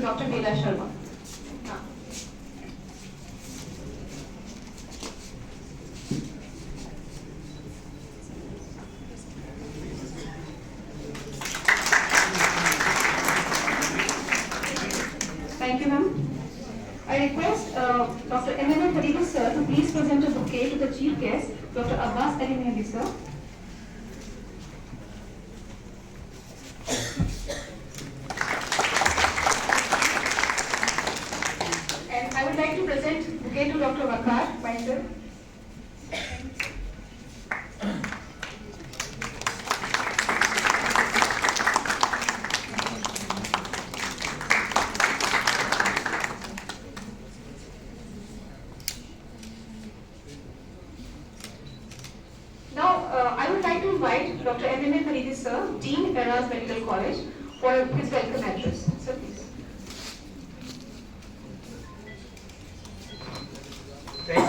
to Dr. Bela Sharma. Thank you, ma'am. I request Dr. M.M. Faridi sir to please present a bouquet to the chief guest, Dr. Abbas Ali Mehdi sir. And I would like to present bouquet to Dr. Vakar, myself. I would like to invite Dr. M.M. Faridi sir, Dean Eras Medical College, for his welcome address. Sir, please. Thank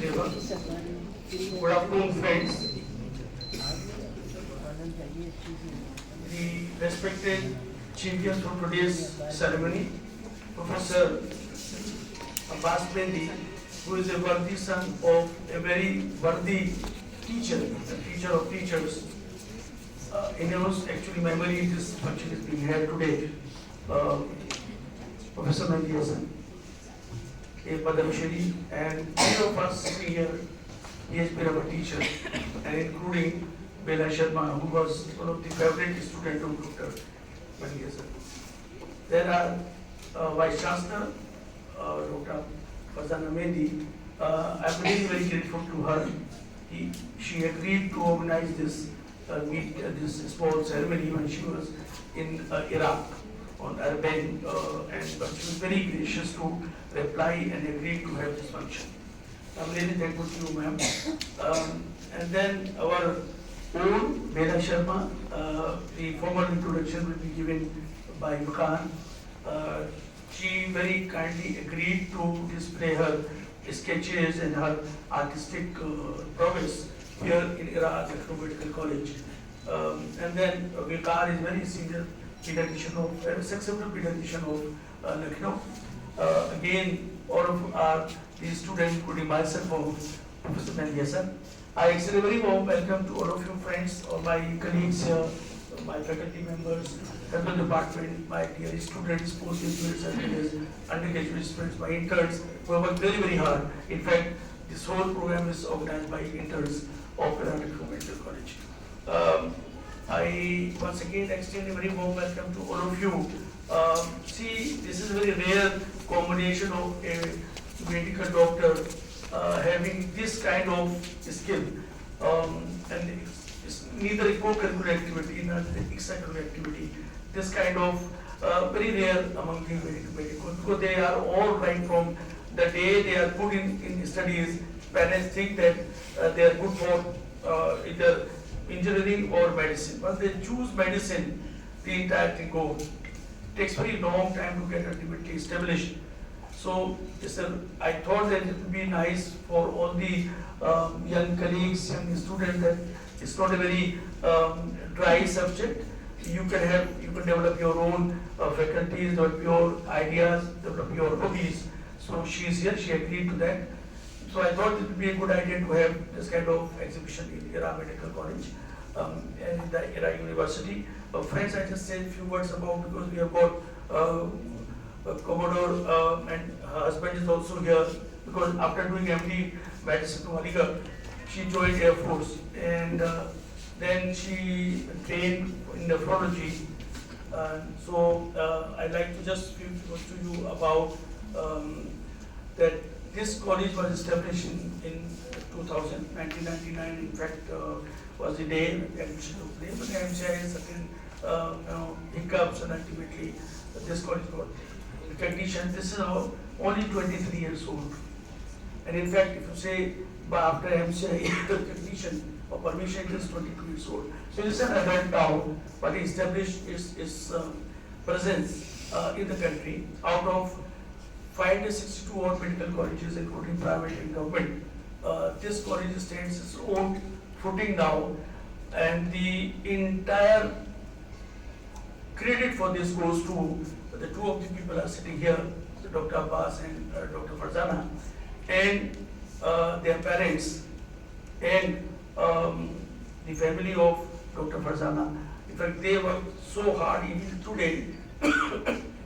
you, Dr. Zeba. Good afternoon, friends. The respected chief guest for today's ceremony, Professor Abbas Mehdi, who is a worthy son of a very worthy teacher, a teacher of teachers. In whose actually memory this function is being held today. Professor Mehdi Hassan, a Padma Shri, and all of us sitting here, he has been our teacher, and including Bela Sharma, who was one of the favorite students of Dr. Mehdi Hassan. There are Vice Chancellor, Dr. Fazana Mehdi. I'm really very grateful to her. She agreed to organize this this small ceremony when she was in Iraq on Arabian, but she was very gracious to reply and agree to have this function. I'm really thankful to you, ma'am. And then our own Bela Sharma, the formal introduction will be given by Bukan. She very kindly agreed to display her sketches and her artistic prowess here in Iraq Medical College. And then Vikar is very senior pediatrician of, successful pediatrician of Lucknow. Again, all of our these students, including myself, of Professor Mehdi Hassan. I extend a very warm welcome to all of you friends, all my colleagues here, my faculty members, health department, my dear students, postgraduates, as well as undergraduate students, my interns, who have worked very, very hard. In fact, this whole program is organized by interns of Iraq Medical College. I once again extend a very warm welcome to all of you. See, this is a very rare combination of a medical doctor having this kind of skill, and it's neither a co-curricular activity nor an extracurricular activity. This kind of very rare among the medical, because they are all right from the day they are put in studies. Parents think that they are good for either engineering or medicine. Once they choose medicine, the entire thing goes. It takes very long time to get ultimately established. So I thought that it would be nice for all the young colleagues, young students, that it's not a very dry subject. You can develop your own faculties, develop your ideas, develop your hobbies. So she is here, she agreed to that. So I thought it would be a good idea to have this kind of exhibition in Iraq Medical College and in the Iraq University. Friends, I just said a few words about, because we have got Commodore and her husband is also here, because after doing MD medicine to Aligarh, she joined Air Force, and then she trained in nephrology. So I'd like to just speak to you about that. This college was established in 2000, 1999. In fact, was the day admission took place. But JNMCITE had certain hiccups, and ultimately this college got recognition. This is now only 23 years old. And in fact, if you say after MCITE recognition or permission, it is 22 years old. So it's an adult town, but it established its presence in the country. Out of 562 odd medical colleges, including private and government, this college stands its own footing now, and the entire credit for this goes to the two of the people are sitting here, Dr. Abbas and Dr. Farzana, and their parents, and the family of Dr. Farzana. In fact, they work so hard even today.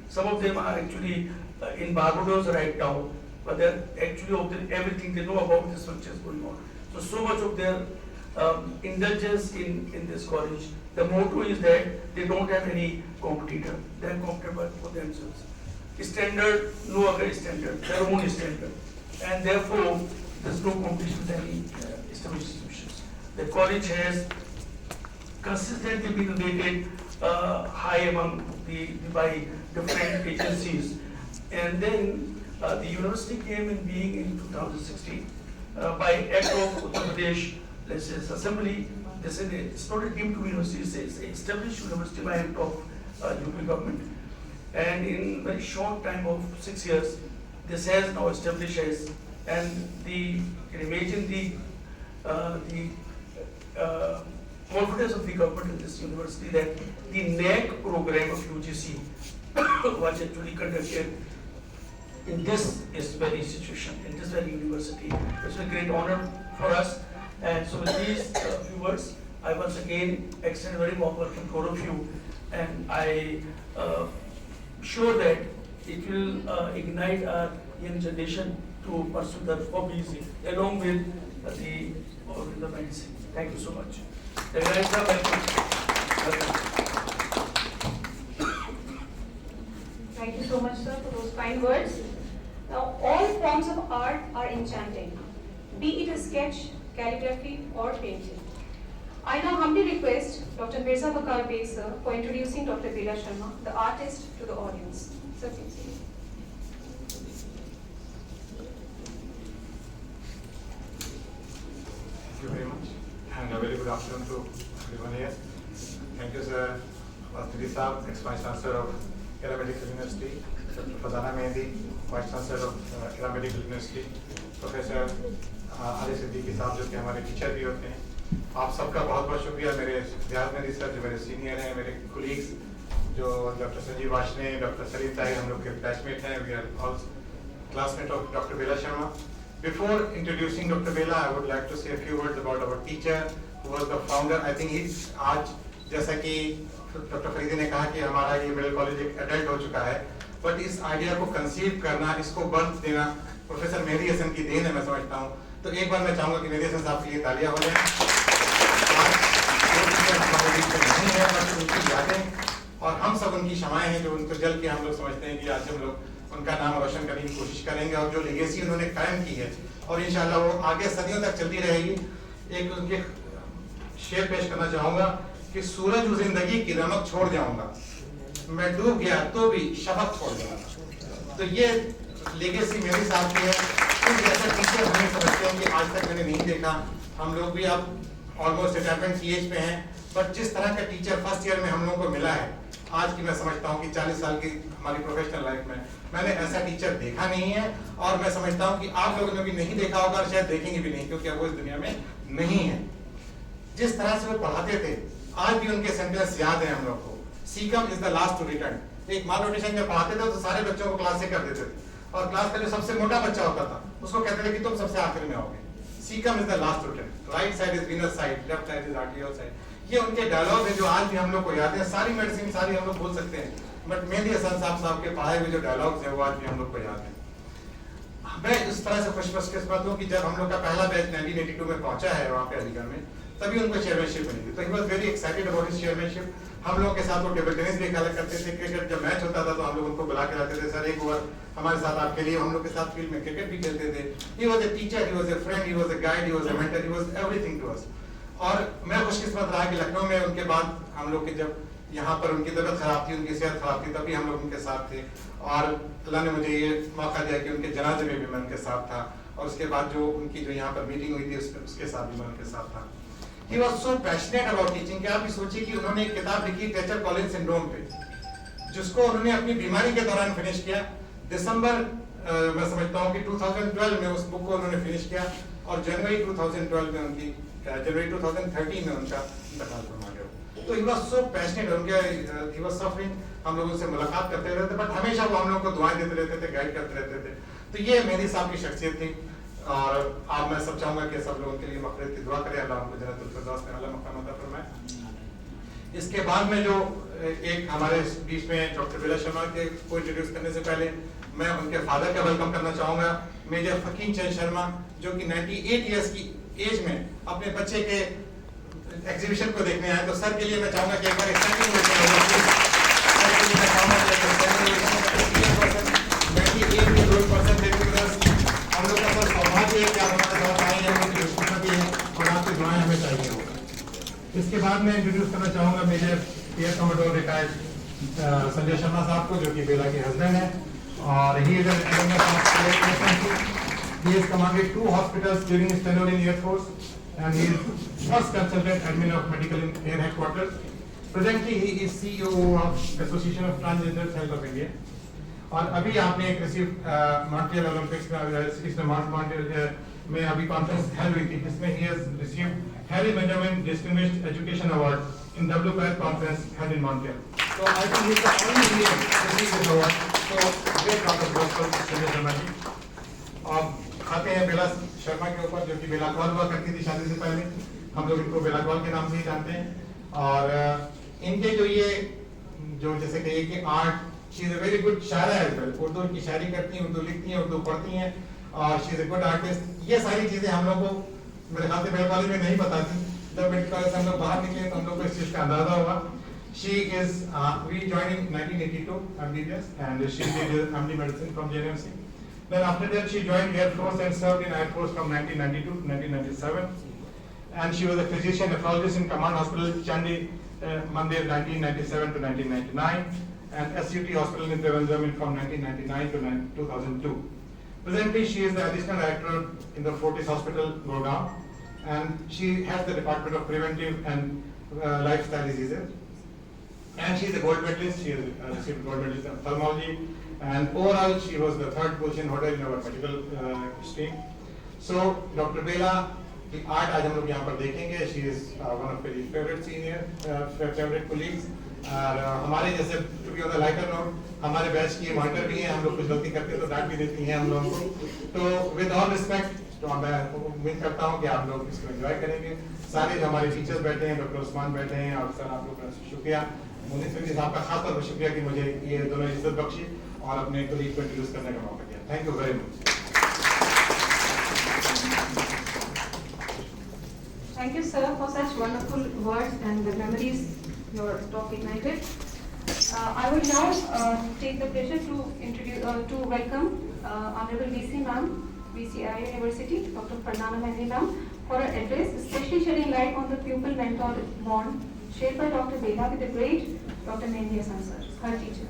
Some of them are actually in Barbados right now, but they're actually everything they know about this structure is going on. So much of their indulgence in this college. The motto is that they don't have any competitor. They are competitor for themselves. Standard, no other standard, their own standard. And therefore, there's no competition with any established institutions. The college has consistently been rated high among by different agencies. And then the university came in being in 2016 by act of Uttar Pradesh, let's say, assembly. It's not a deemed university, it's an established university by act of UP government. And in very short time of 6 years, this has now established as, and you can imagine the confidence of the government in this university that the NAC program of UGC was actually conducted in this very institution, in this very university. It's a great honor for us. And so with these few words, I once again extend a very warm welcome to all of you, and I sure that it will ignite our young generation to pursue their hobbies along with the medicine. Thank you so much. Thank you so much, sir, for those kind words. Now, all forms of art are enchanting, be it a sketch, calligraphy, or painting. I now humbly request Dr. Mirza Bakar Beg, sir, for introducing Dr. Bela Sharma, the artist, to the audience. Sir, please. Thank you very much, and a very good afternoon to everyone here. Thank you, sir, Vastri Saab, ex-Vice Chancellor of Era Medical University, Dr. Fazana Mehdi, Vice Chancellor of Era Medical University, Professor Ali Siddiqui साहब जो कि हमारे teacher भी होते हैं. आप सबका बहुत बहुत शुक्रिया. मेरे ध्यान में सर जो मेरे सीनियर हैं, मेरे कोलीग्स जो डॉक्टर संजीव वाशने, डॉक्टर सलीम ताहिर, हम लोग के बैचमेट हैं. We are all classmate of doctor Bela Sharma. Before introducing Dr. Bela, I would like to say a few words about our teacher, who was the founder. I think he's आज जैसा कि doctor Faridi ने कहा कि हमारा ये मिडिल कॉलेज एक adult हो चुका है, बट इस आइडिया को कंसीव करना, इसको बर्थ देना प्रोफेसर मेहदी हसन की देन है, मैं समझता हूँ. तो एक बार मैं चाहूँगा कि मेहदी हसन साहब के लिए तालियां हो जाएं. नहीं है बस उनकी यादें और हम सब उनकी क्षमाएं हैं जो उनको जल के हम लोग समझते हैं कि आज हम लोग उनका नाम रोशन करने की कोशिश करेंगे और जो लेगेसी उन्होंने कायम की है और इंशाल्लाह वो आगे सदियों तक चलती रहेगी. एक उनके शेर पेश करना चाहूँगा कि सूरज उस जिंदगी की रमक छोड़ जाऊंगा, मैं डूब गया तो भी शबक छोड़ जाऊंगा. तो ये लेगेसी मेरी साथ की है. तो जैसा टीचर हमें समझते हैं कि आज तक मैंने नहीं देखा. हम लोग भी अब ऑलमोस्ट रिटायरमेंट की एज पे हैं, बट जिस तरह का टीचर फर्स्ट ईयर में हम लोगों को मिला है आज की, मैं समझता हूँ कि 40 साल की हमारी प्रोफेशनल लाइफ में मैंने ऐसा टीचर देखा नहीं है. और मैं समझता हूँ कि आप लोगों ने भी नहीं देखा होगा और शायद देखेंगे भी नहीं, क्योंकि अब वो इस दुनिया में नहीं है. जिस तरह से वो पढ़ाते थे आज भी उनके सेंटेंस याद है हम लोग को. Sikkim is the last to return. एक माल रोटेशन में पढ़ाते थे तो सारे बच्चों को क्लास से कर देते थे और क्लास का जो सबसे मोटा बच्चा होता था उसको कहते थे कि तुम सबसे आखिर में आओगे. सीकम is the last to return. Right side is winner side, left side is artier side. ये उनके डायलॉग है जो आज भी हम लोग को याद है. सारी मेडिसिन सारी हम लोग भूल सकते हैं, बट मेहदी हसन साहब के पढ़ाए हुए जो डायलॉग्स हैं वो आज भी हम लोग को याद है. मैं इस तरह से खुशकिस्मत हूँ कि जब हम लोग का पहला बैच 1982 में पहुंचा है वहाँ पे अलीगढ़ में, तभी उनको चेयरमैनशिप मिली थी. तो he was very excited about his chairmanship. हम लोग के साथ वो टेबल टेनिस भी खेला करते थे. क्रिकेट जब मैच होता था तो हम लोग उनको बुला के लाते थे, सर एक ओवर हमारे साथ आपके लिए. हम लोग के साथ फील्ड में क्रिकेट भी खेलते थे. He was a teacher, he was a friend, he was a guide, he was a mentor, he was everything to us. और मैं खुशकिस्मत रहा कि लखनऊ में उनके बाद हम लोग के जब यहाँ पर उनकी तबीयत खराब थी, उनकी सेहत खराब थी, तभी हम लोग उनके साथ थे. और अल्लाह ने मुझे ये मौका दिया कि उनके जनाजे में भी मैं उनके साथ था. और उसके बाद जो उनकी जो यहाँ पर मीटिंग हुई थी उसके साथ भी मैं उनके साथ था. He was so passionate about teaching कि आप भी सोचिए कि उन्होंने एक किताब लिखी टेचर कॉलिन्स सिंड्रोम पे, जिसको उन्होंने अपनी बीमारी के दौरान फिनिश किया. दिसंबर मैं समझता हूँ कि 2012 में उस बुक को उन्होंने फिनिश किया और जनवरी 2013 में उनका इंतकाल फरमा गया. तो he was so passionate. he was suffering हम लोग उनसे मुलाकात करते रहते, बट हमेशा वो हम लोग को दुआएं देते रहते थे, गाइड करते रहते थे। तो ये मेहदी साहब की शख्सियत थी, और आप मैं सब चाहूँगा कि सब लोग उनके लिए मग़फ़िरत की दुआ करें, अल्लाह उनको जन्नतुल फिरदौस में आला मक़ाम अता फरमाए। इसके बाद में जो एक हमारे बीच में डॉक्टर बेला शर्मा के को इंट्रोड्यूस करने से पहले मैं उनके फादर का वेलकम करना चाहूँगा, मेजर फकीम चंद शर्मा, जो कि 98 ईयर्स की एज में अपने बच्चे के एग्जीबिशन को देखने आए। तो सर के लिए मैं चाहूँगा कि एक बार स्टैंडिंग ओवेशन हो जाए। सर के लिए मैं चाहूँगा कि standing ovation 98 year old person देखते हुए हम लोग का सर सौभाग्य है कि आप हमारे साथ आए हैं, उनकी खुशखबरी है और आपकी दुआएं हमें चाहिए होगा। इसके बाद मैं इंट्रोड्यूस करना चाहूँगा major air commodore retired Sanjay Sharma साहब को, जो कि बेला के हस्बैंड हैं, और he is an alumnus of JNMCITE. He has commanded 2 hospitals during his tenure in Air Force, and he is first consultant admin of Medical Air Headquarters. Presently, he is CEO of Association of Transgender Health of India. और अभी आपने एक receive Montreal Olympics में Montreal में अभी conference held हुई थी, जिसमें he has received Harry Benjamin Distinguished Education Award in WPAT conference held in Montreal. So I think he is the only Indian to receive this award. So great round of applause for Sanjay Sharma ji. अब आते हैं बेला शर्मा के ऊपर, जो कि बेला कौल हुआ करती थी शादी से पहले, हम लोग इनको बेला कौल के नाम से ही जानते हैं। और इनके जो ये जो जैसे कहिए कि art, she is a very good शायरा एज वेल, उर्दू की शायरी करती हैं, उर्दू लिखती हैं, उर्दू पढ़ती हैं, और she is a good artist. ये सारी चीजें हम लोग को मेरे ख्याल से मेरे कॉलेज में नहीं पता थी, जब मेडिकल कॉलेज से हम लोग बाहर निकले तो हम लोग को इस चीज का अंदाजा हुआ। She is we joined in 1982 MBBS, and she did MD medicine from JNMC. Then after that she joined Air Force and served in Air Force from 1992 to 1997, and she was a physician nephrologist in Command Hospital Chandi Mandir 1997 to 1999, and SUT Hospital in Trivandrum from 1999 to 2002. Presently she is the additional director in the Fortis Hospital, Gurgaon, and she has the Department of Preventive and Lifestyle Diseases. And she is a gold medalist. She has received gold medalist in ophthalmology, and overall she was the 3rd position holder in our medical stream. So Dr. Bela की art आज हम लोग यहाँ पर देखेंगे. She is one of my favorite senior, favorite colleagues. और हमारे जैसे to be on the lighter note, हमारे बैच की मॉनिटर भी हैं. हम लोग कुछ गलती करते हैं तो डांट भी देती हैं हम लोगों को. तो with all respect, तो मैं उम्मीद करता हूँ कि आप लोग इसको एंजॉय करेंगे. सारे जो हमारे टीचर्स बैठे हैं, डॉक्टर उस्मान बैठे हैं, और सर आप लोग का शुक्रिया. मुनीस साहब का खास तौर पर शुक्रिया कि मुझे ये दोनों इज्जत बख्शी और अपने कोलीग को इंट्रोड्यूस करने का मौका दिया. Thank you very much. Thank you, sir, for such wonderful words and the memories your talk ignited. I will now take the pleasure to introduce to welcome Honorable VC Ma'am, VCI University, Dr. Farnana Mehndi Ma'am, for her address, especially shedding light on the pupil-mentor bond shared by Dr. Bela with the great Dr. Mehndi Hasan sir, her teacher.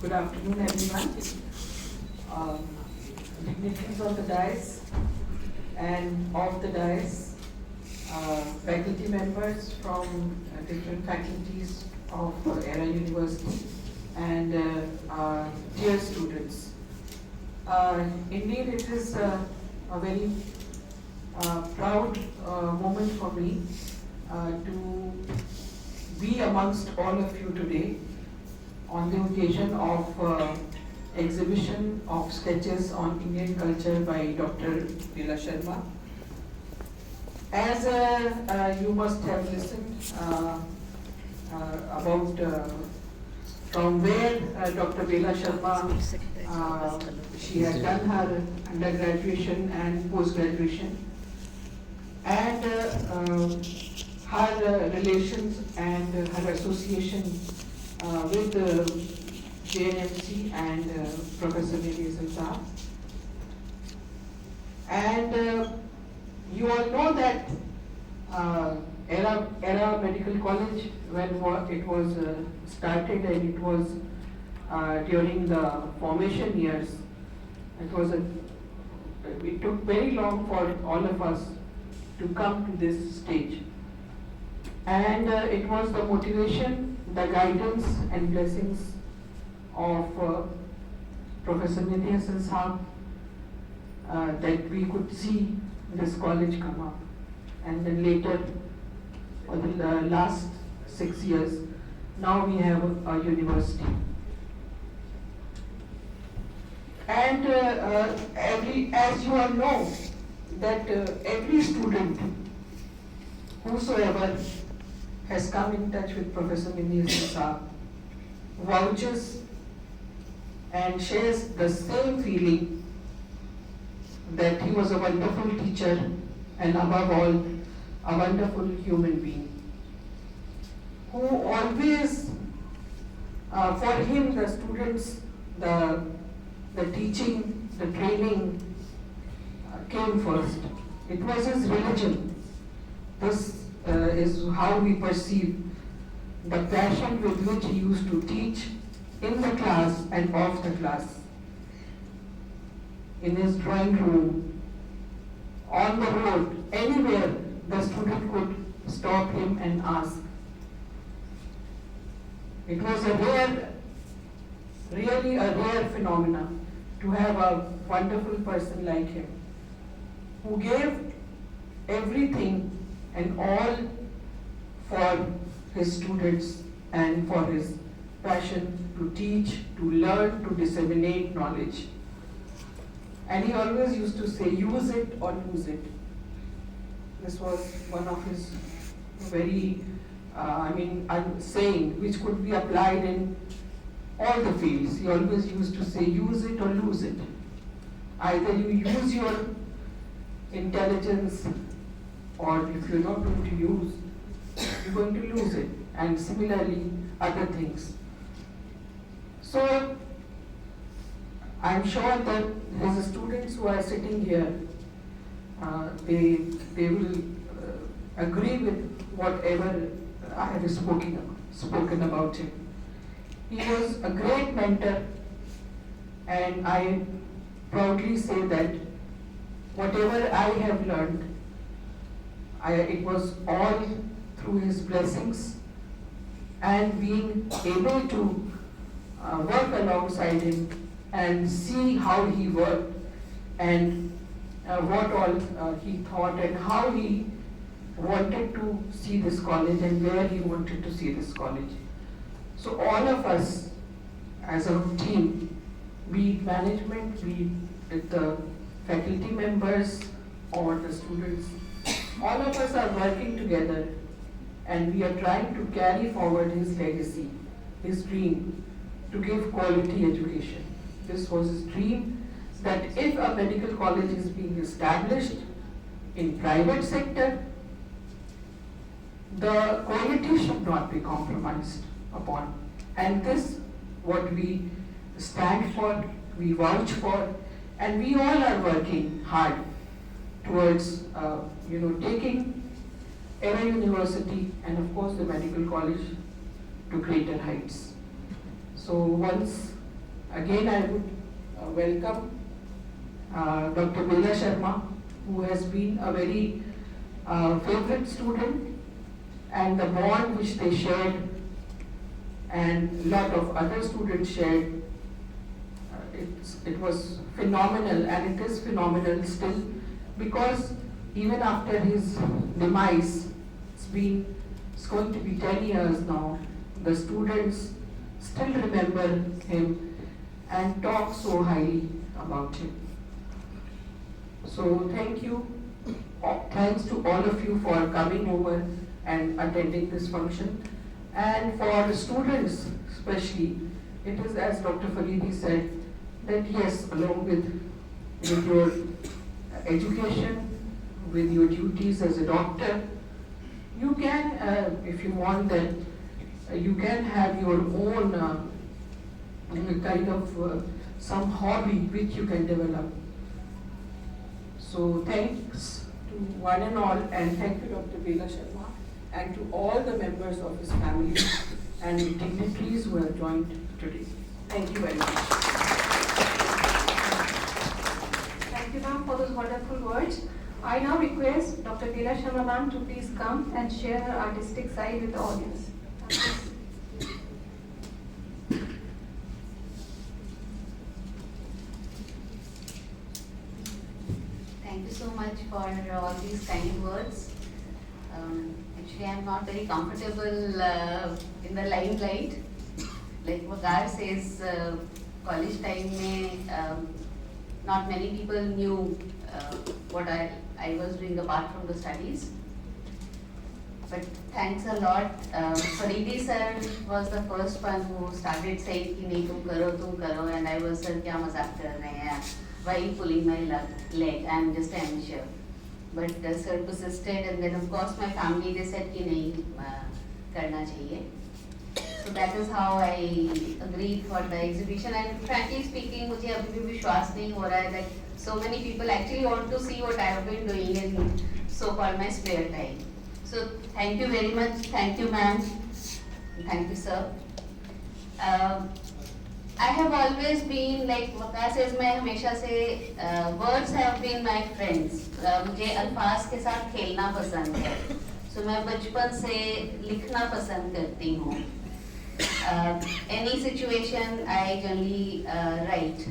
Good afternoon, everyone. Dignitaries of the dais and of the dais, faculty members from different faculties of Era University, and dear students. Indeed, it is a very proud moment for me to be amongst all of you today on the occasion of exhibition of sketches on Indian culture by Dr. Bela Sharma. As you must have listened about from where Dr. Bela Sharma, she had done her undergraduation and post-graduation, and her relations and her association with JNMC and Professor Mehndi Hasan Saab. And you all know that Era Medical College, when it was started, and it was during the formation years, it took very long for all of us to come to this stage. And it was the motivation, the guidance and blessings of Professor Mehndi Hasan Saab that we could see this college come up. And then later, for the last 6 years. Now we have a university. And as you all know, that every student, whosoever has come in touch with Professor Minhas vouches and shares the same feeling that he was a wonderful teacher and above all, a wonderful human being, who always, for him, the students, the teaching, the training came first. It was his religion. This is how we perceive the passion with which he used to teach in the class and off the class, in his drawing room, on the road, anywhere the student could stop him and ask. It was a rare, really a rare phenomenon to have a wonderful person like him, who gave everything and all for his students and for his passion to teach, to learn, to disseminate knowledge. And he always used to say, use it or lose it. This was one of his very, saying, which could be applied in all the fields. He always used to say, use it or lose it. Either you use your intelligence, or if you're not going to use, you're going to lose it. And similarly, other things. So, I'm sure that his students who are sitting here, they will agree with whatever I have spoken about him. He was a great mentor, and I proudly say that whatever I have learned, it was all through his blessings and being able to work alongside him and see how he worked and what all he thought and how he wanted to see this college and where he wanted to see this college. So all of us as a team, be it management, be it the faculty members or the students, all of us are working together, and we are trying to carry forward his legacy, his dream to give quality education. This was his dream, that if a medical college is being established in private sector, the quality should not be compromised upon. And this, what we stand for, we vouch for, and we all are working hard towards, taking Era University and of course the medical college to greater heights. So once again I would welcome Dr. Bela Sharma, who has been a very favorite student, and the bond which they shared and lot of other students shared, it was phenomenal, and it is phenomenal still, because even after his demise, it's going to be 10 years now, the students still remember him and talk so highly about him. So thank you, thanks to all of you for coming over and attending this function. And for the students especially, it is as Dr. Faridi said, that yes, along with your education, with your duties as a doctor, you can, if you want that, you can have your own kind of some hobby which you can develop. So thanks to one and all, and thank you Dr. Bela Sharma, and to all the members of his family and dignitaries who have joined today. Thank you very much. Thank you, ma'am, for those wonderful words. I now request Dr. Bela Sharma ma'am to please come and share her artistic side with the audience. Thank you so much for all these kind words. Actually, I'm not very comfortable in the limelight. Like Vagar says, college time mein, not many people knew what I was doing apart from the studies. But thanks a lot. Faridi sir was the first one who started saying कि नहीं तुम करो, and I was sir क्या मजाक कर रहे हैं? Why are you pulling my leg? I'm just amateur. But sir persisted, and then of course my family they said कि नहीं करना चाहिए. So that is how I agreed for the exhibition. And frankly speaking, मुझे अभी भी विश्वास नहीं हो रहा है that so many people actually want to see what I have been doing in so-called my spare time. So thank you very much. Thank you, ma'am. Thank you, sir. I have always been like Vagar says, मैं हमेशा से words have been my friends. मुझे अल्फाज के साथ खेलना पसंद है. So मैं बचपन से लिखना पसंद करती हूँ. Any situation I generally write.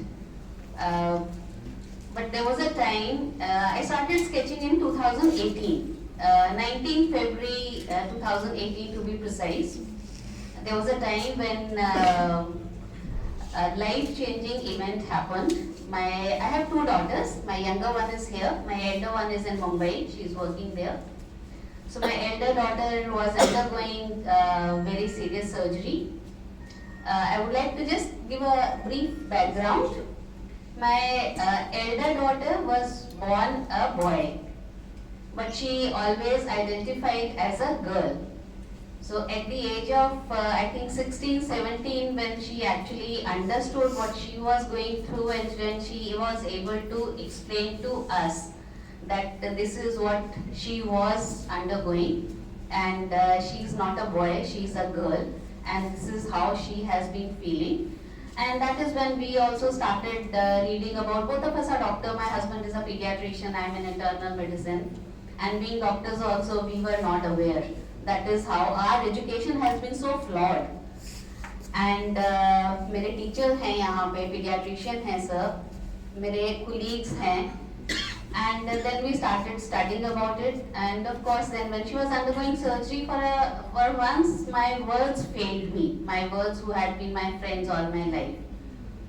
But there was a time I started sketching in 2018. 19 February 2018 to be precise. There was a time when a life-changing event happened. I have two daughters. My younger one is here. My elder one is in Mumbai. She is working there. So my elder daughter was undergoing very serious surgery. I would like to just give a brief background. My elder daughter was born a boy, but she always identified as a girl. So at the age of I think 16, 17, when she actually understood what she was going through, and when she was able to explain to us that this is what she was undergoing, and she's not a boy, she's a girl, and this is how she has been feeling. And that is when we also started reading about, both of us are doctor, my husband is a pediatrician, I'm in internal medicine. And being doctors also, we were not aware. That is how our education has been so flawed. And मेरे teacher हैं यहाँ पे, pediatrician हैं sir, मेरे colleagues हैं. And then we started studying about it. And of course, then when she was undergoing surgery for once, my words failed me. My words who had been my friends all my life.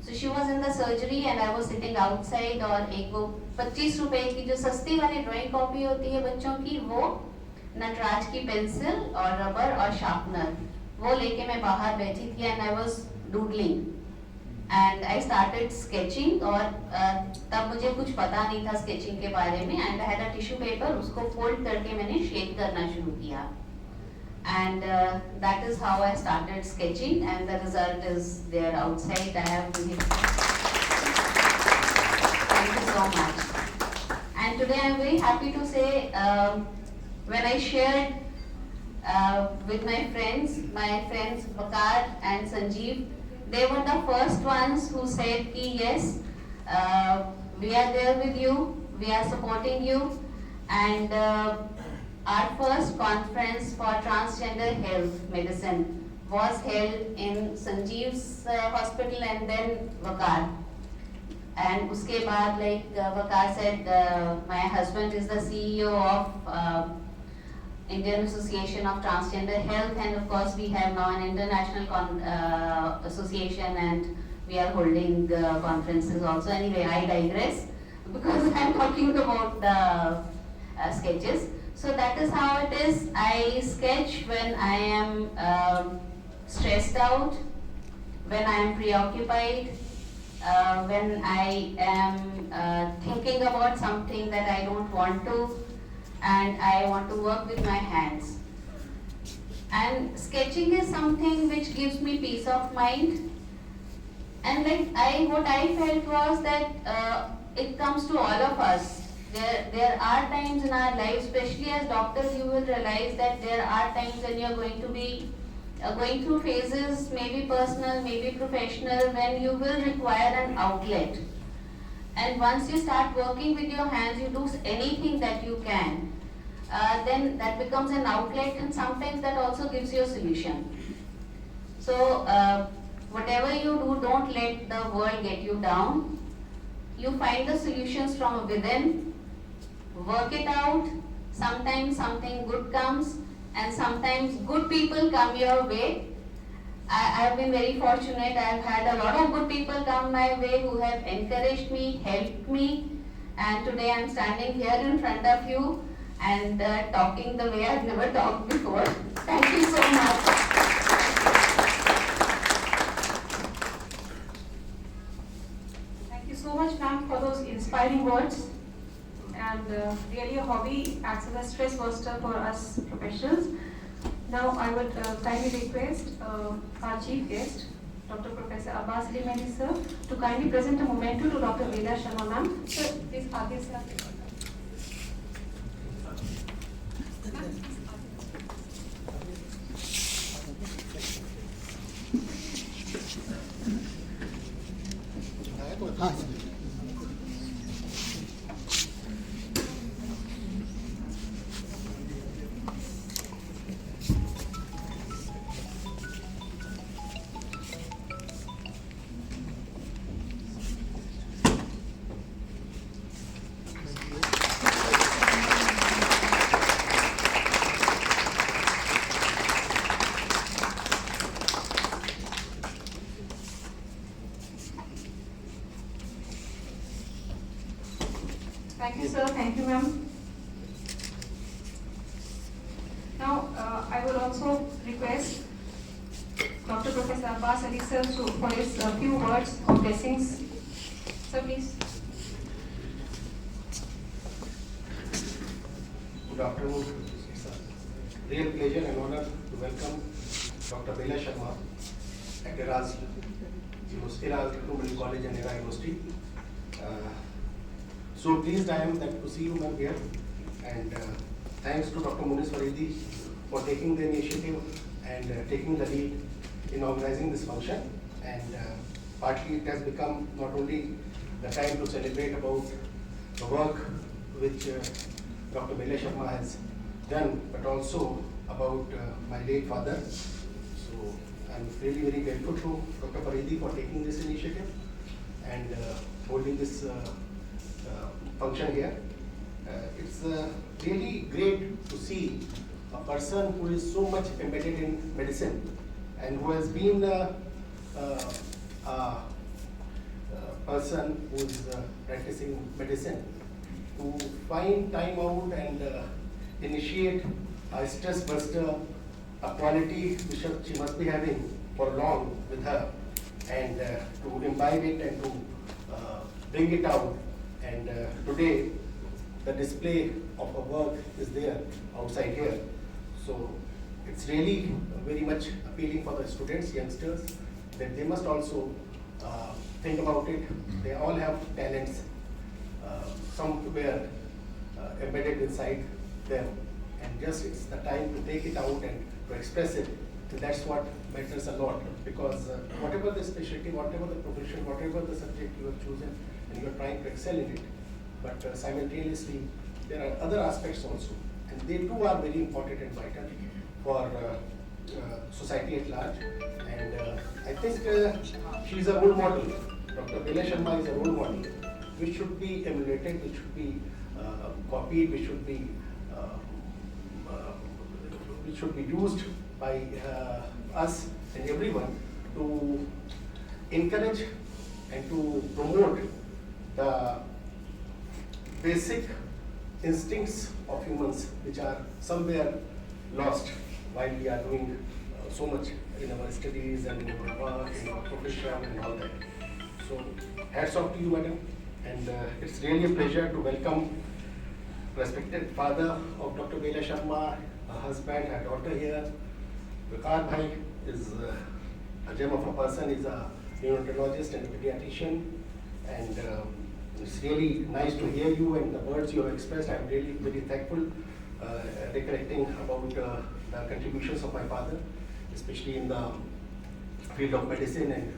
So she was in the surgery and I was sitting outside, और एक वो 25 रुपए की जो सस्ती वाली drawing copy होती है बच्चों की, वो नटराज की पेंसिल और रबर और शार्पनर वो लेके मैं बाहर बैठी थी, and I was doodling and I started sketching. और तब मुझे कुछ पता नहीं था sketching के बारे में, and I had a tissue paper, उसको fold करके मैंने shade करना शुरू किया. And that is how I started sketching, and the result is there outside. I have to thank you so much. And today I am very happy to say, when I shared with my friends Vagar and Sanjeev, they were the first ones who said ki yes, we are there with you, we are supporting you. And our first conference for transgender health medicine was held in Sanjeev's hospital and then Vagar. And uske baad, like Vagar said, my husband is the CEO of Indian Association of Transgender Health, and of course we have now an international association, and we are holding conferences also. Anyway, I digress because I'm talking about the sketches. So that is how it is. I sketch when I am stressed out, when I am preoccupied, when I am thinking about something that I don't want to, and I want to work with my hands. And sketching is something which gives me peace of mind. And like what I felt was that it comes to all of us. There are times in our lives, especially as doctors, you will realize that there are times when you are going to be going through phases, maybe personal, maybe professional, when you will require an outlet. And once you start working with your hands, you do anything that you can, then that becomes an outlet, and sometimes that also gives you a solution. So whatever you do, don't let the world get you down. You find the solutions from within, work it out. Sometimes something good comes, and sometimes good people come your way. I have been very fortunate. I have had a lot of good people come my way who have encouraged me, helped me, and today I am standing here in front of you and talking the way I have never talked before. Thank you so much. Thank you so much, ma'am, for those inspiring words. And really a hobby acts as a stress buster for us professionals. Now I would kindly request our chief guest, Dr. Professor Abbas Ali Mehdi sir, to kindly present a memento to Dr. Bela Sharma ma'am. Sir, please aage se aage. Thank you, sir. Thank you, ma'am. Now, I will also request Dr. Professor Abbas Ali sir for his few words of blessings. Sir, please. Good afternoon. It's a real pleasure and honor to welcome Dr. Bela Sharma at Eraz Technical College and Era University. So pleased I am that to see you ma'am here, and thanks to Dr. Munis Faridi for taking the initiative and taking the lead in organizing this function. And partly it has become not only the time to celebrate about the work which Dr. Bela Sharma has done, but also about my late father. So I'm really very grateful to Dr. Faridi for taking this initiative and holding this function here. It's really great to see a person who is so much embedded in medicine and who has been a person who is practicing medicine to find time out and initiate a stress buster, a quality which she must be having for long with her, and to imbibe it and to bring it out. And today, the display of her work is there outside here. So it's really very much appealing for the students, youngsters, that they must also think about it. They all have talents, somewhere embedded inside them. And just it's the time to take it out and to express it. And that's what matters a lot, because whatever the specialty, whatever the profession, whatever the subject you have chosen, and you are trying to excel in it, but simultaneously there are other aspects also, and they too are very important and vital for society at large. And I think she is a role model. Dr. Bela Sharma is a role model which should be emulated, which should be copied, which should be used by us and everyone to encourage and to promote the basic instincts of humans which are somewhere lost while we are doing so much in our studies and in our work, in our profession and all that. So hats off to you, madam, and it's really a pleasure to welcome respected father of Dr. Bela Sharma, her husband, her daughter here. Vikar Bhai is a gem of a person, is a neonatologist and a pediatrician, and it's really nice to hear you and the words you have expressed. I'm really very thankful, recollecting about the contributions of my father, especially in the field of medicine. And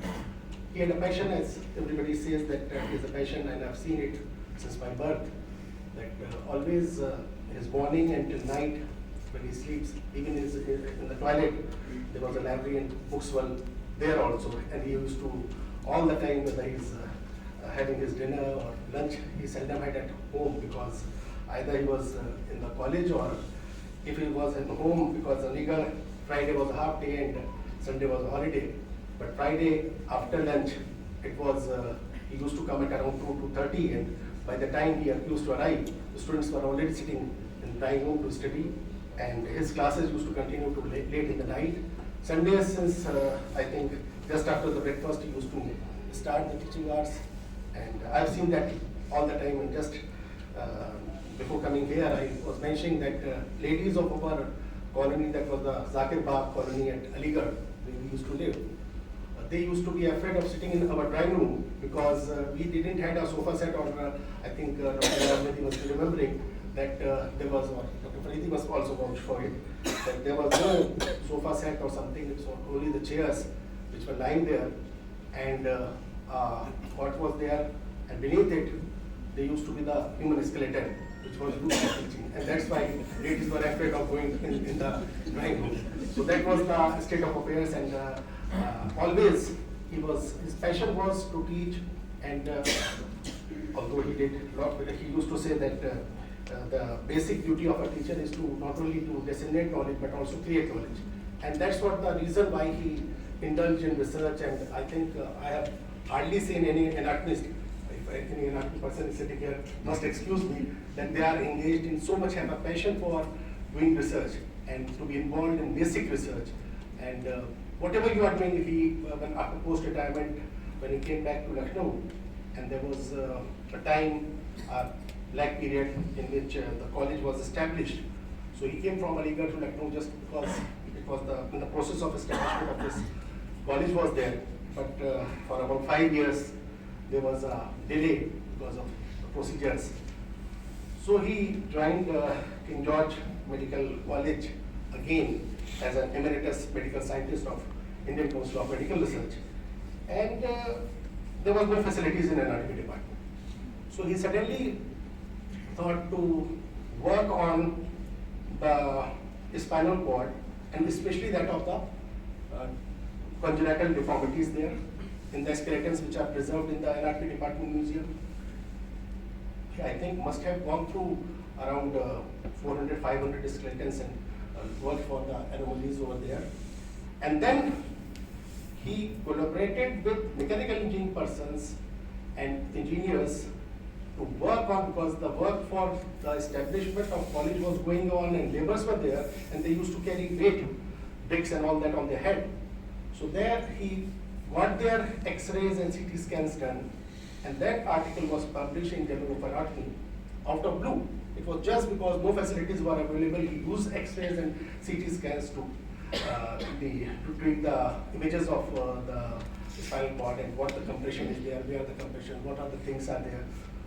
he had a passion, as everybody says, that he has a passion, and I've seen it since my birth, that always his morning until night when he sleeps, even in the toilet, there was a library and books were there also, and he used to, all the time, whether he's having his dinner or lunch, he seldom had at home, because either he was in the college or if he was at home, because Aligarh, Friday was a half day and Sunday was a holiday. But Friday after lunch, it was, he used to come at around 2:30, and by the time he used to arrive, the students were already sitting in the dining room to study, and his classes used to continue to late in the night. Sundays, since I think just after the breakfast, he used to start the teaching hours, and I've seen that all the time. And just before coming here, I was mentioning that ladies of our colony, that was the Zakir Bagh colony at Aligarh, where we used to live, they used to be afraid of sitting in our drawing room because we didn't have a sofa set, or I think Dr. Ahmedi was remembering that there was, or Dr. Faridi was also vouched for it, that there was no sofa set or something, it's only the chairs which were lying there, and what was there, and beneath it, there used to be the human skeleton, which was used for teaching, and that's why ladies were afraid of going in the drawing room. So that was the state of affairs, and always his passion was to teach, and although he did a lot, he used to say that the basic duty of a teacher is to not only to disseminate knowledge but also create knowledge, and that's what the reason why he indulged in research. And I think I have hardly seen any anatomist, if any anatomy person is sitting here must excuse me, that they are engaged in so much, have a passion for doing research and to be involved in basic research. And whatever you are doing, he, when after post-retirement, when he came back to Lucknow, and there was a time, black period, in which the college was established. So he came from Aligarh to Lucknow just because it was in the process of establishment of this college was there. But for about 5 years, there was a delay because of the procedures. So he joined King George Medical College again as an emeritus medical scientist of Indian Council of Medical Research. And there was no facilities in anatomy department. So he suddenly thought to work on the spinal cord, and especially that of the congenital deformities there in the skeletons which are preserved in the anatomy department museum. I think must have gone through around 400, 500 skeletons and worked for the anomalies over there. And then he collaborated with mechanical engineering persons and engineers to work on, because the work for the establishment of college was going on and laborers were there, and they used to carry weight, bricks and all that on their head. So there he got their x-rays and CT scans done, and that article was published in Journal of Anatomy out of blue. It was just because no facilities were available. He used x-rays and CT scans to treat the images of the spinal cord and what the compression is there, where the compression, what are the things are there.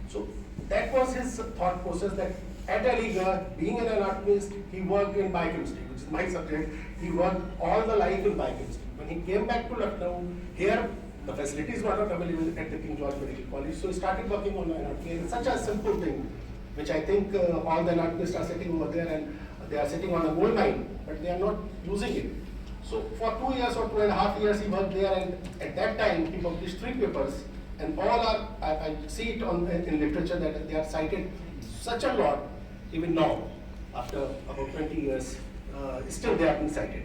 So that was his thought process, that at Aligarh, being an anatomist, he worked in biochemistry, which is my subject. He worked all the life in biochemistry. When he came back to Lucknow, here the facilities were not available at the King George Medical College, so he started working on anatomy. And it's such a simple thing, which I think all the anatomists are sitting over there and they are sitting on a gold mine, but they are not using it. So for 2 years or 2.5 years he worked there, and at that time he published 3 papers, and all are, I see it in literature that they are cited such a lot, even now, after about 20 years, still they are being cited.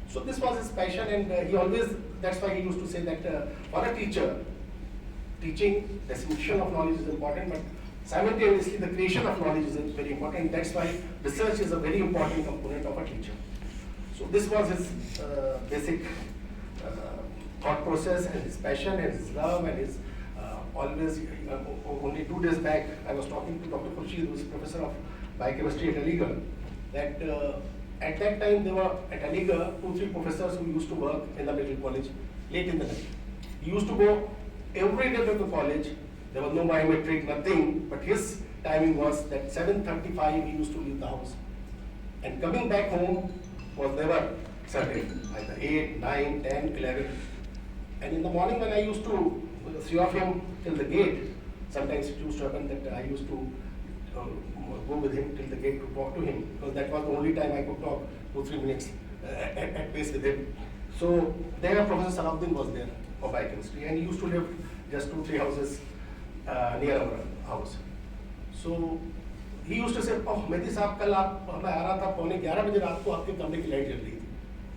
So this was his passion, and he always, that's why he used to say that for a teacher, teaching, dissemination of knowledge is important, but simultaneously the creation of knowledge is very important. That's why research is a very important component of a teacher. So this was his basic thought process, and his passion and his love, and his always, only 2 days back, I was talking to Dr. Khurshid, who is professor of biochemistry at Aligarh, that at that time there were at Aligarh 2-3 professors who used to work in the medical college late in the night. He used to go every day to the college. There was no biometric, nothing, but his timing was that 7:35 he used to leave the house. And coming back home was never certain, either 8, 9, 10, 11. And in the morning when I used to see of him till the gate, sometimes it used to happen that I used to go with him till the gate to talk to him, because that was the only time I could talk 2-3 minutes at pace with him. So there Professor Salahuddin was there for biochemistry, and he used to live just 2-3 houses near our house. So he used to say, oh Mehdi साहब कल आप मैं आ रहा था 11:15 बजे रात को आपके कमरे की लाइट जल रही थी,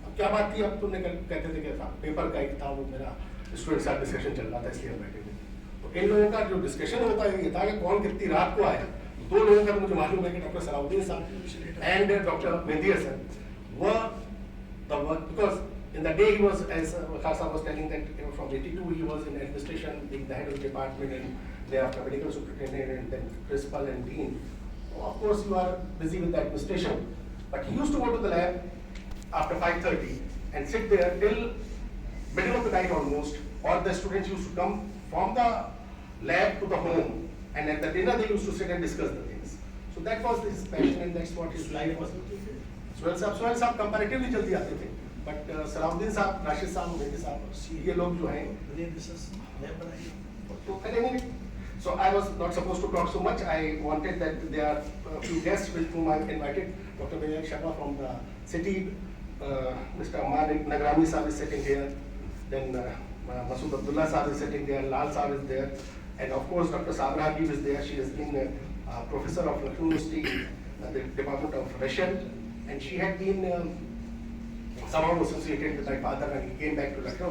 अब क्या बात थी? अब तुमने कहते थे कि पेपर का एक था, वो मेरा स्टूडेंट साथ डिस्कशन चल रहा था इसलिए हम बैठे थे। तो इन लोगों का जो डिस्कशन होता है ये था कि कौन कितनी रात को आया। दो लोगों का मुझे मालूम है कि डॉक्टर सलाउद्दीन साहब and doctor Mehdi Hasan were the work, because in the day he was, as Waqar Saab was telling, that from 82 he was in administration, being the head of the department, and thereafter medical superintendent, and then principal and dean. Of course you are busy with the administration, but he used to go to the lab after 5:30 and sit there till middle of the night almost, or the students used to come from the lab to the home, and at the dinner they used to sit and discuss the things. So that was his passion and that's what his life was. Sohail साहब comparatively जल्दी आते थे, but Salauddin साहब, राशिद साहब, मेहदी साहब, ये लोग जो हैं तो करेंगे। So I was not supposed to talk so much. I wanted that there are a few guests with whom I invited. Dr. Sharma from the city, Mr. Amar Nagrami Sahib is sitting here. Then Masood Abdullah Sahib is sitting there. Lal Sahib is there, and of course Dr. Sabra Habib is there. She has been a professor of Lucknow University, the Department of Russian, and she had been somehow associated with my father when he came back to Lucknow,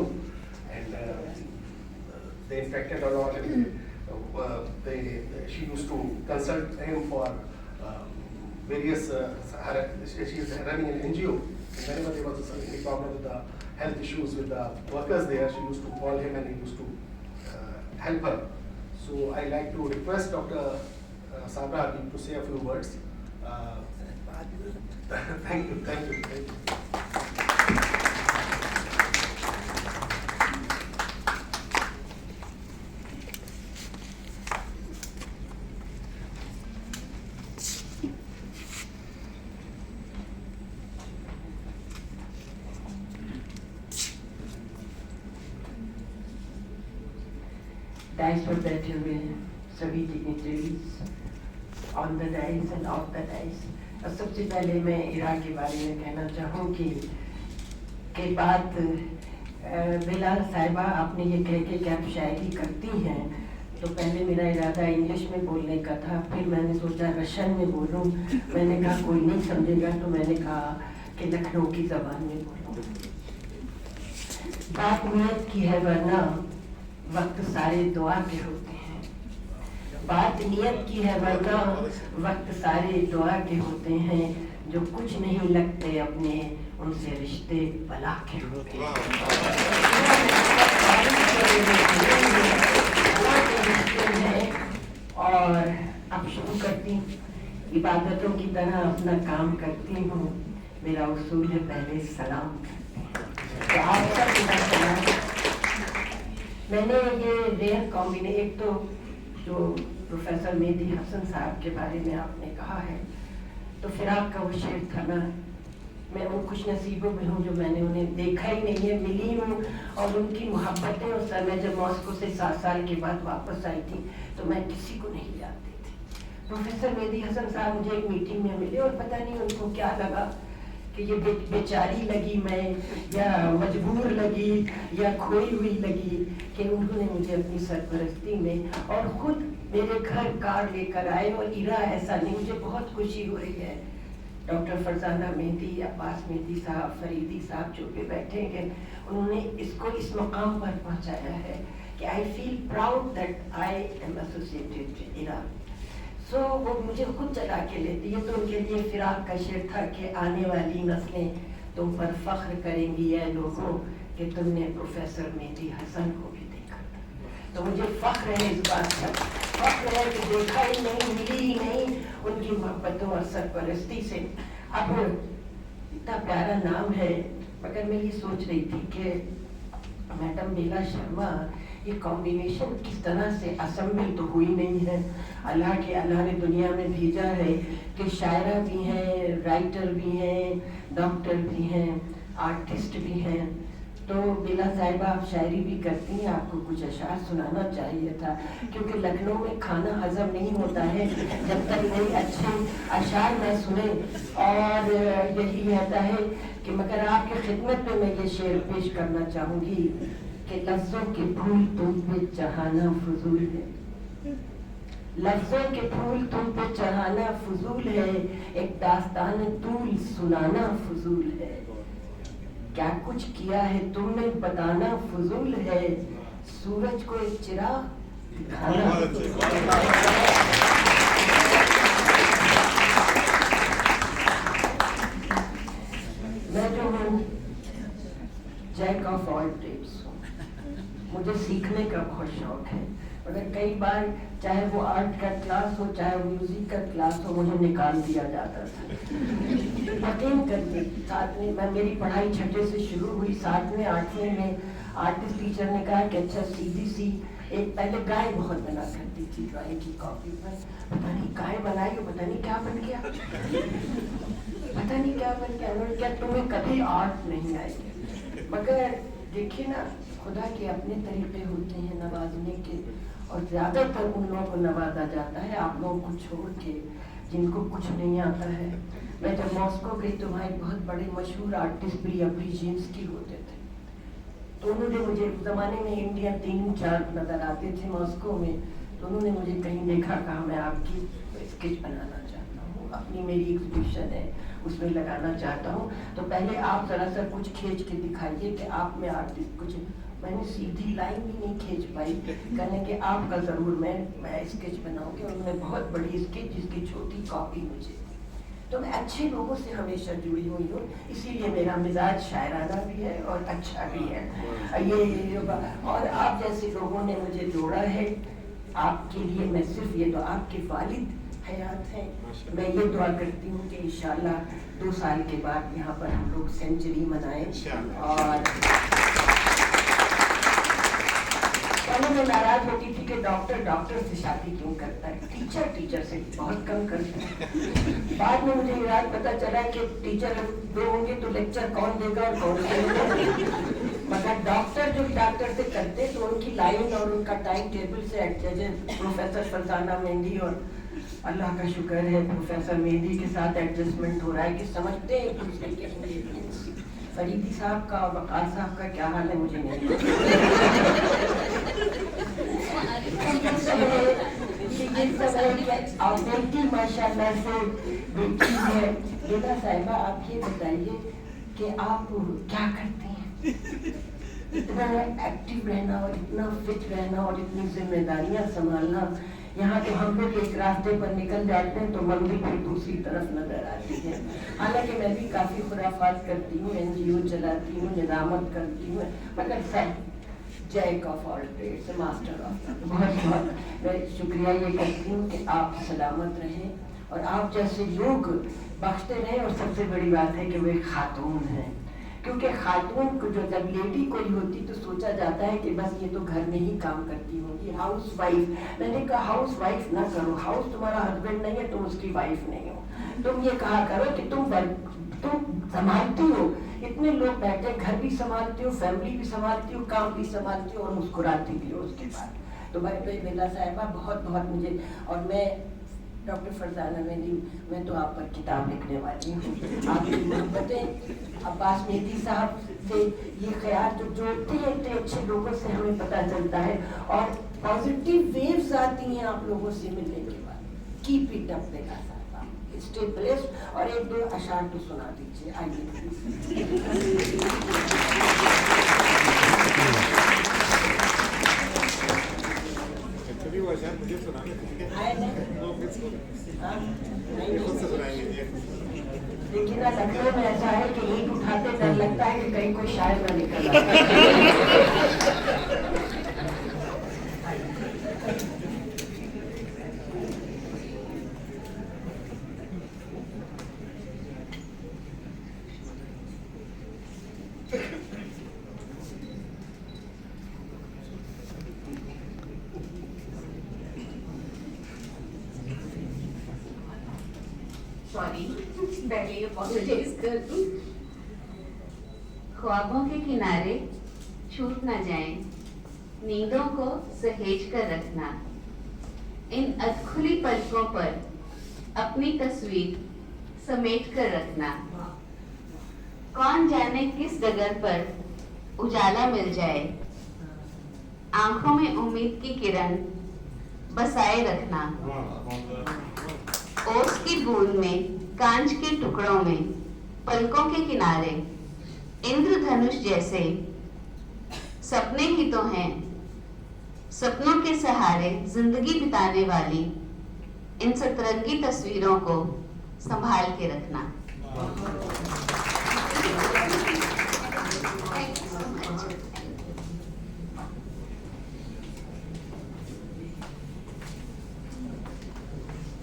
and they interacted a lot. And, she used to consult him for various, she is running an NGO. Whenever there was any problem with the health issues with the workers there, she used to call him and he used to help her. So I like to request Dr. Sabra Habib to say a few words. Thank you, thank you, thank you. Dice पर बैठे हुए सभी dignitaries on the dice end of the dice. और सबसे पहले मैं इरा के बारे में कहना चाहूँगी कि बात बेला साहिबा आपने ये कह के कि आप शायरी करती हैं, तो पहले मेरा इरादा इंग्लिश में बोलने का था, फिर मैंने सोचा रशियन में बोलूँ। मैंने कहा कोई नहीं समझेगा, तो मैंने कहा कि लखनऊ की ज़बान में बोलूँ। बात नियत की है वरना वक्त सारे दुआ के होते हैं। बात नियत की है वरना वक्त सारे दुआ के होते हैं। जो कुछ नहीं लगते अपने उनसे रिश्ते बला के होते हैं। और अब शुरू करती, इबादतों की तरह अपना काम करती हूँ। मेरा उसूल है पहले सलाम करती हूँ। तो आप सब मेरा सलाम। मैंने ये रेयर कॉम्बिने, एक तो जो प्रोफेसर मेहदी हसन साहब के बारे में आपने कहा है, तो फिराक का वो शेर था ना, मैं उन खुश नसीबों में हूँ जो मैंने उन्हें देखा ही नहीं है, मिली हूँ। और उनकी मोहब्बतें, और सर मैं जब मॉस्को से 7 साल के बाद वापस आई थी तो मैं किसी को नहीं जानती थी। प्रोफेसर मेहदी हसन साहब मुझे एक मीटिंग में मिले और पता नहीं उनको क्या लगा कि ये बेचारी लगी मैं, या मजबूर लगी, या खोई हुई लगी, कि उन्होंने मुझे अपनी सरपरस्ती में और खुद मेरे घर कार लेकर आए। और इरा ऐसा नहीं, मुझे बहुत खुशी हो रही है। डॉक्टर फरजाना मेहदी, अब्बास मेहदी साहब, फरीदी साहब जो भी बैठे हैं, उन्होंने इसको इस मकाम पर पहुंचाया है कि I feel proud that I am associated with Ira. So वो मुझे खुद चला के लेती है। तो उनके लिए फिराक का शेर था कि आने वाली नस्लें तुम पर फख्र करेंगी या लोगों कि तुमने प्रोफेसर मेहदी हसन को भी देखा। तो मुझे फख्र है इस बात का, फख्र है कि देखा ही नहीं, मिली ही नहीं उनकी मोहब्बतों और सरपरस्ती से। अब इतना प्यारा नाम है, मगर मैं ये सोच रही थी कि मैडम बेला शर्मा, ये कॉम्बिनेशन किस तरह से असेंबल तो हुई नहीं है। अल्लाह ने दुनिया में भेजा है कि शायरा भी हैं, राइटर भी हैं, डॉक्टर भी हैं, आर्टिस्ट भी हैं। तो बेला साहिबा आप शायरी भी करती हैं, आपको कुछ अशार सुनाना चाहिए था, क्योंकि लखनऊ में खाना हजम नहीं होता है जब तक कोई अच्छे अशार न सुने। और यही कहता है कि मगर आपकी खिदमत में मैं ये शेर पेश करना चाहूँगी कि लफ्ज़ों के फूल तुम पे जहाना फजूल है, लफ्जों के फूल तुम पे चढ़ाना फजूल है, एक दास्तान तूल सुनाना फजूल है। क्या कुछ किया है तुमने बताना फजूल है, सूरज को एक चिराग दिखाना। मैं जो हूँ जैक ऑफ ऑल ट्रेड्स हूँ, मुझे सीखने का बहुत शौक है, मगर कई बार चाहे वो आर्ट का क्लास हो चाहे म्यूजिक का क्लास हो, मुझे निकाल दिया जाता था। यकीन करिए, साथ में मैं मेरी पढ़ाई छठे से शुरू हुई, 7वें 8वें में आर्टिस्ट टीचर ने कहा कि अच्छा सीधी सी एक पहले गाय बहुत बना करती थी ड्राइंग की कॉपी पर, पता नहीं गाय बनाई हो, पता नहीं क्या बन गया, पता नहीं क्या बन गया। उन्होंने क्या तुम्हें कभी आर्ट नहीं आएगी, मगर देखिए ना, खुदा के अपने तरीके होते हैं नवाजने के, और ज्यादातर उन लोगों को नवाजा जाता है आप लोगों को छोड़ के जिनको कुछ नहीं आता है। मैं जब मॉस्को गई तो वहाँ एक बहुत बड़े मशहूर आर्टिस्ट ब्रिजिंस्की होते थे, तो उन्होंने मुझे उस जमाने में इंडिया 3-4 नजर आते थे मॉस्को में, तो उन्होंने मुझे कहीं देखा, कहा मैं आपकी स्केच बनाना चाहता हूँ, अपनी मेरी एग्जीबिशन है उसमें लगाना चाहता हूँ, तो पहले आप जरा सा कुछ खींच के दिखाइए कि आप में आर्टिस्ट कुछ। मैंने सीधी लाइन भी नहीं खींच पाई, कहने कि आपका जरूर मैं स्केच बनाऊंगी, और उन्होंने बहुत बड़ी स्केच जिसकी छोटी कॉपी मुझे। तो मैं अच्छे लोगों से हमेशा जुड़ी हुई हूँ, इसीलिए मेरा मिजाज शायराना भी है और अच्छा भी है। ये और आप जैसे लोगों ने मुझे जोड़ा है, आपके लिए मैं सिर्फ ये तो आपके वालिद हयात हैं, मैं ये दुआ करती हूँ कि इंशाल्लाह 2 साल के बाद यहाँ पर हम लोग सेंचुरी मनाएं। और पहले मैं नाराज होती थी कि डॉक्टर से शादी क्यों करता है, टीचर से बहुत कम करता है। बाद में मुझे याद पता चला कि टीचर 2 होंगे तो लेक्चर कौन देगा और कौन देगा, मगर डॉक्टर से करते तो उनकी लाइन और उनका टाइम टेबल से प्रोफेसर फरजाना मेहंदी और अल्लाह का शुक्र है प्रोफेसर मेहंदी के साथ एडजस्टमेंट हो रहा है कि समझते हैं एक दूसरे के। फरीदी साहब का और वकार साहब का क्या हाल है मुझे नहीं और बेटी माशाल्लाह से बेटी है। बेला साहिबा, आप ये बताइए कि आप क्या करती हैं? इतना एक्टिव रहना और इतना फिट रहना और इतनी जिम्मेदारियां संभालना, यहाँ तो हम लोग एक रास्ते पर निकल जाते हैं तो मंदिर फिर दूसरी तरफ नजर आती है। हालांकि मैं भी काफी खुराफात करती हूँ, NGO चलाती हूँ, निजामत करती हूँ, मगर सब jack of all trades, master of. बहुत मैं शुक्रिया ये करती हूँ कि आप सलामत रहें और आप जैसे लोग बख्शते रहें, और सबसे बड़ी बात है कि वे खातून हैं, क्योंकि खातून को जो जब लेडी कोई होती तो सोचा जाता है कि बस ये तो घर में ही काम करती होगी, हाउस वाइफ। मैंने कहा हाउस वाइफ ना करो, हाउस तुम्हारा हस्बैंड नहीं है, तुम उसकी वाइफ नहीं हो। तुम ये कहा करो कि तुम संभालती हो, इतने लोग बैठे, घर भी संभालती हो, फैमिली भी संभालती हो, काम भी संभालती हो और मुस्कुराती भी हो उसके बाद। तो भाई बेला साहिबा बहुत मुझे, और मैं डॉक्टर फरजाना मेहंदी, मैं तो आप पर किताब लिखने वाली हूँ। आपकी मोहब्बतें अब्बास मेहंदी साहब से ये ख्याल जो जोड़ते हैं, इतने अच्छे लोगों से हमें पता चलता है और पॉजिटिव वेव्स आती हैं आप लोगों से मिलने के बाद। कीप इट अप बेला साहिबा, स्टे ब्लेस्ड। और 1-2 अशार तो सुना दीजिए, आइए। मुझे सुनाने लेकिन लखनऊ में ऐसा है कि ईंट उठाते डर लगता है कि कहीं कोई शायर ना निकल आए। सॉरी, पहले अपॉलोजाइज कर दूं। ख्वाबों के किनारे छूट ना जाएं, नींदों को सहेज कर रखना, इन अधखुली पलकों पर अपनी तस्वीर समेट कर रखना। कौन जाने किस डगर पर उजाला मिल जाए, आंखों में उम्मीद की किरण बसाए रखना। ओस की बूंद में, कांच के टुकड़ों में, पलकों के किनारे, इंद्रधनुष जैसे सपने ही तो हैं। सपनों के सहारे जिंदगी बिताने वाली इन सतरंगी तस्वीरों को संभाल के रखना। Thank you so much.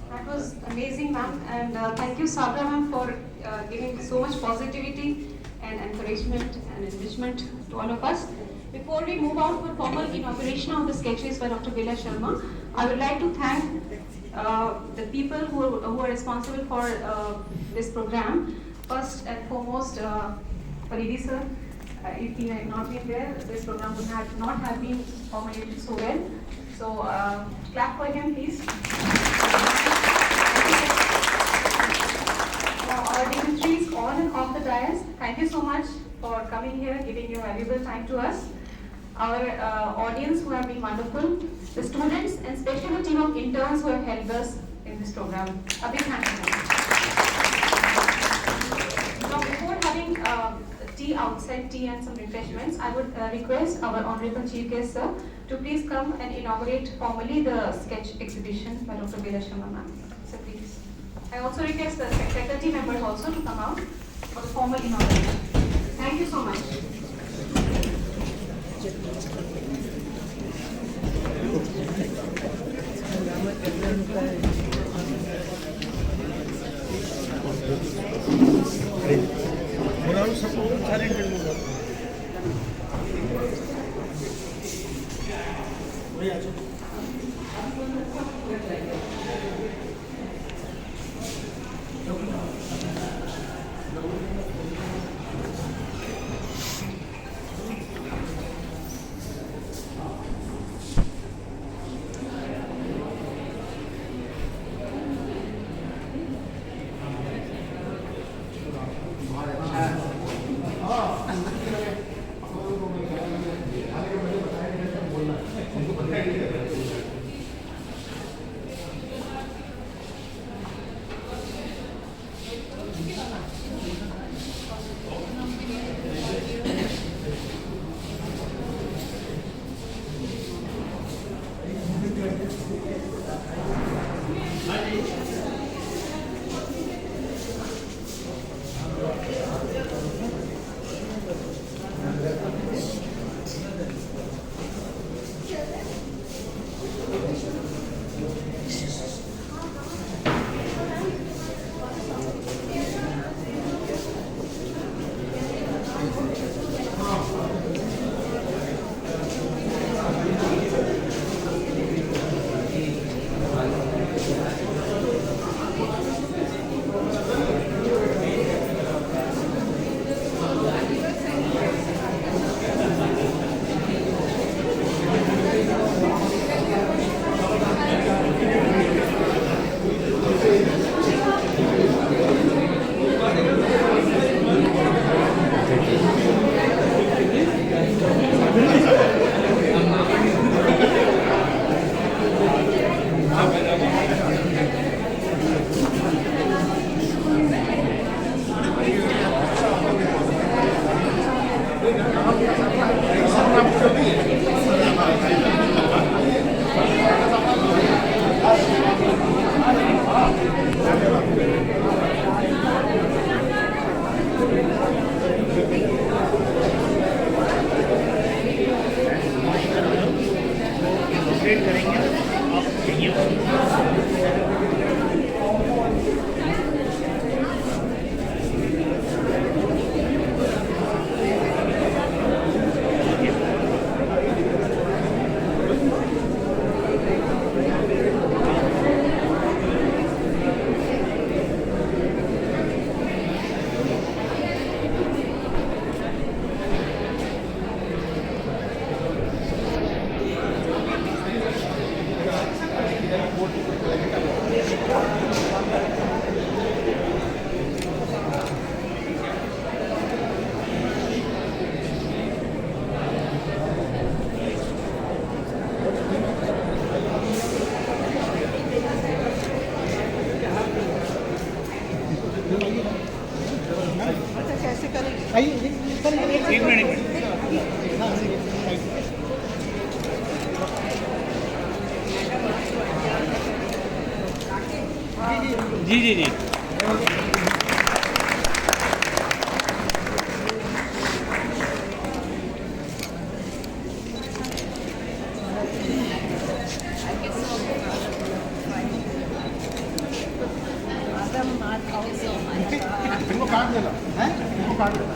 That was amazing, ma'am, and thank you, Sabra, ma'am, for giving so much positivity and encouragement and enrichment to all of us. Before we move on for formal inauguration of the sketches by Dr. Bela Sharma, I would like to thank the people who are responsible for this program. First and foremost, Faridi sir. If he had not been there, this program would not have been formulated so well. So, clap for him, please. Our dignitaries on and off the dais, thank you so much for coming here, giving your valuable time to us. Our audience who have been wonderful, the students, and especially the team of interns who have helped us in this program. A big thank you. Now, before having tea outside, tea and some refreshments, I would request our Honorable Chief Guest, sir, to please come and inaugurate formally the sketch exhibition by Dr. Bela Sharma, ma'am. So please. I also request the faculty members also to come out for the formal inauguration. Thank you so much. जी जी जी। इनको काट देना है, इनको काट देना।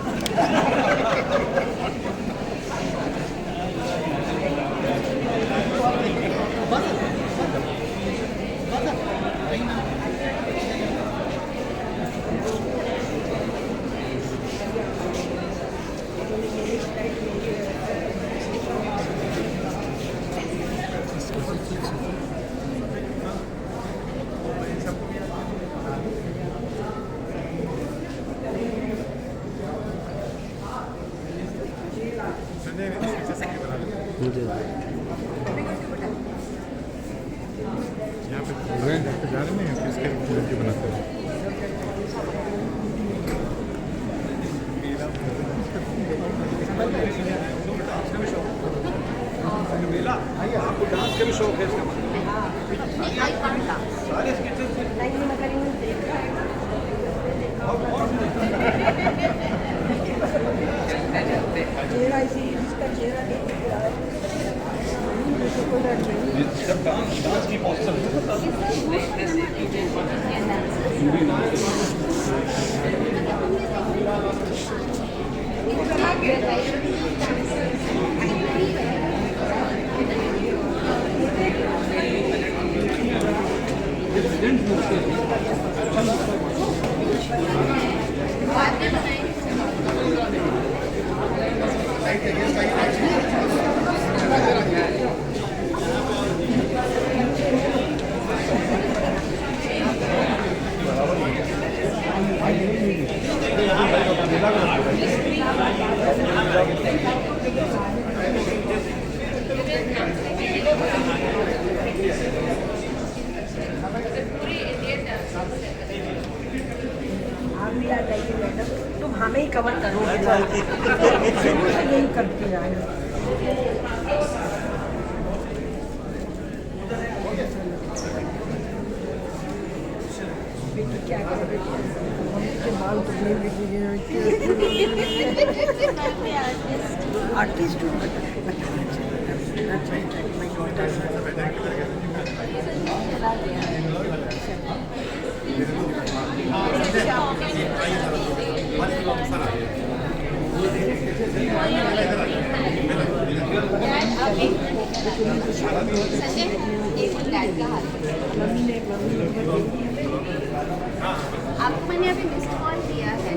जा रहे हैं किसके बनाते हैं। बेला, आपको डांस का भी शौक है इसका जब डांस की तुम हमें ही कवर करोगे यही करती है। क्या करोगे के बाल तुमने आर्टिस्ट बताना आपको मैंने अभी मिस्ड कॉल दिया है।